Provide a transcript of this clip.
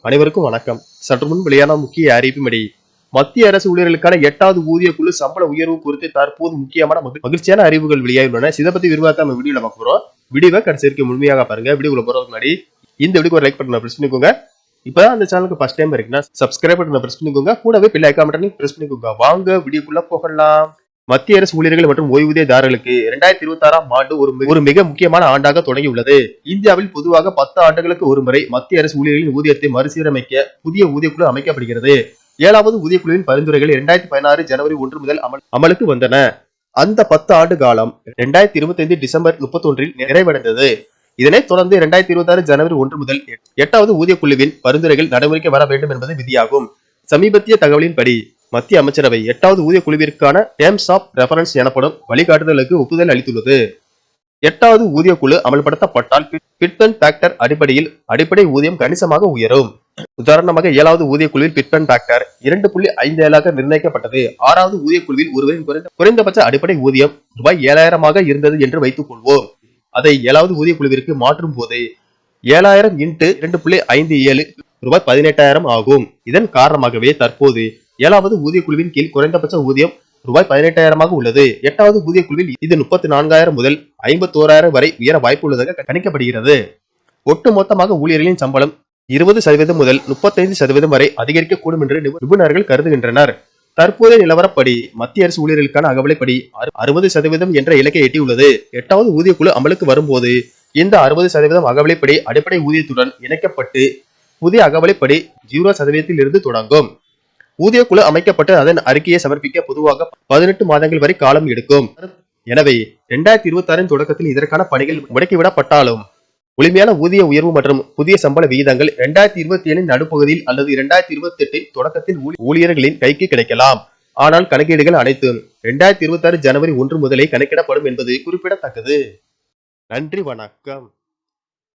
அனைவருக்கும் வணக்கம். சற்று முன் வெளியான முக்கிய அறிவிப்பின்படி மத்திய அரசு ஊழியர்களுக்கான 8வது ஊதிய குழு சம்பள உயர்வு குறித்து தற்போது முக்கியமான மகிழ்ச்சியான அறிவுகள் வெளியாகியுள்ளன. இதை பத்தி விரிவாக நம்ம வீடியோல பார்க்க போறோம். வீடியோவை கடைசி வரைக்கும் முழுமையாக பாருங்க. வீடியோக்குள்ள போறதுக்கு முன்னாடி இந்த வீடியோக்கு ஒரு லைக் பட்டனை பிரஸ் பண்ணிக்கோங்க. இப்பதான் அந்த சேனலுக்கு ஃபர்ஸ்ட் டைம் இருக்குன்னா சப்ஸ்கிரைப் பட்டனை பிரஸ் பண்ணிக்கோங்க. கூடவே பெல் ஐகான் பட்டனையும் பிரஸ் பண்ணிக்கோங்க. வாங்க வீடியோக்குள்ள போகலாம். மத்திய அரசு ஊழியர்கள் மற்றும் ஓய்வூதியதாரர்களுக்கு 2026ஆம் ஆண்டு ஒரு மிக முக்கியமான ஆண்டாக தொடங்கியுள்ளது. இந்தியாவில் பொதுவாக 10 ஆண்டுகளுக்கு ஒருமுறை மத்திய அரசு ஊழியர்களின் ஊதியத்தை மறுசீரமைக்க புதிய ஊதியக்குழு அமைக்கப்படுகிறது. 7வது ஊதியக்குழுவின் பரிந்துரைகள் 2016 ஜனவரி 1 முதல் அமலுக்கு வந்தன. அந்த 10 ஆண்டு காலம் 2025 டிசம்பர் 31 நிறைவடைந்தது. இதனைத் தொடர்ந்து 2026 ஜனவரி 1 முதல் 8வது ஊதியக்குழுவின் பரிந்துரைகள் நடைமுறைக்கு வர வேண்டும் என்பது விதியாகும். சமீபத்திய தகவலின்படி மத்திய அமைச்சரவை 8வது ஊதிய குழுவிற்கான டேர்ம்ஸ் ஆஃப் ரெஃபரன்ஸ் எனப்படும் வழிகாட்டுதலுக்கு ஒப்புதல் அளித்துள்ளது. 8வது ஊதிய குழு அமல்படுத்தப்பட்டால் பிட் அண்ட் ஃபேக்டர் அடிப்படையில் அடிப்படை ஊதியம் கணிசமாக உயரும். உதாரணமாக 7வது ஊதிய குழுவில் பிட் அண்ட் ஃபேக்டர் 2.57 நிர்ணயிக்கப்பட்டது. 6வது ஊதிய குழுவில் ஒருவரின் குறைந்தபட்ச அடிப்படை ஊதியம் ரூபாய் 7,000 இருந்தது என்று வைத்துக் கொள்வோம். அதை 7வது ஊதிய குழுவிற்கு மாற்றும் போது 7,000 × 2.57 ரூபாய் 18,000 ஆகும். இதன் காரணமாகவே தற்போது 7வது ஊதிய குழுவின் கீழ் குறைந்தபட்ச ஊதியம் ரூபாய் 18,000 உள்ளது. 8வது ஊதிய குழுவில் இது 34,000 முதல் 51,000 வரை உயர வாய்ப்பு உள்ளதாக கணிக்கப்படுகிறது. ஒட்டுமொத்தமாக ஊழியர்களின் சம்பளம் 20% முதல் 35% வரை அதிகரிக்கக்கூடும் என்று நிபுணர்கள் கருதுகின்றனர். தற்போதைய நிலவரப்படி மத்திய அரசு ஊழியர்களுக்கான அகவிலைப்படி 60% என்ற இலக்கை எட்டியுள்ளது. 8வது ஊதிய குழு அமலுக்கு வரும்போது இந்த 60% அகவிலைப்படி அடிப்படை ஊதியத்துடன் இணைக்கப்பட்டு புதிய அகவிலைப்படி 0% இருந்து தொடங்கும். ஊதிய குழு அமைக்கப்பட்டு அதன் அறிக்கையை சமர்ப்பிக்க பொதுவாக 18 மாதங்கள் வரை காலம் எடுக்கும். எனவே 2026 தொடக்கத்தில் இதற்கான பணிகள் முடக்கிவிடப்பட்டாலும் முழுமையான ஊதிய உயர்வு மற்றும் புதிய சம்பள விகிதங்கள் 2027 நடுப்பகுதியில் அல்லது 2028 தொடக்கத்தில் ஊழியர்களின் கைக்கு கிடைக்கலாம். ஆனால் கணக்கீடுகள் அனைத்தும் 2026 ஜனவரி 1 முதலே கணக்கிடப்படும் என்பது குறிப்பிடத்தக்கது. நன்றி, வணக்கம்.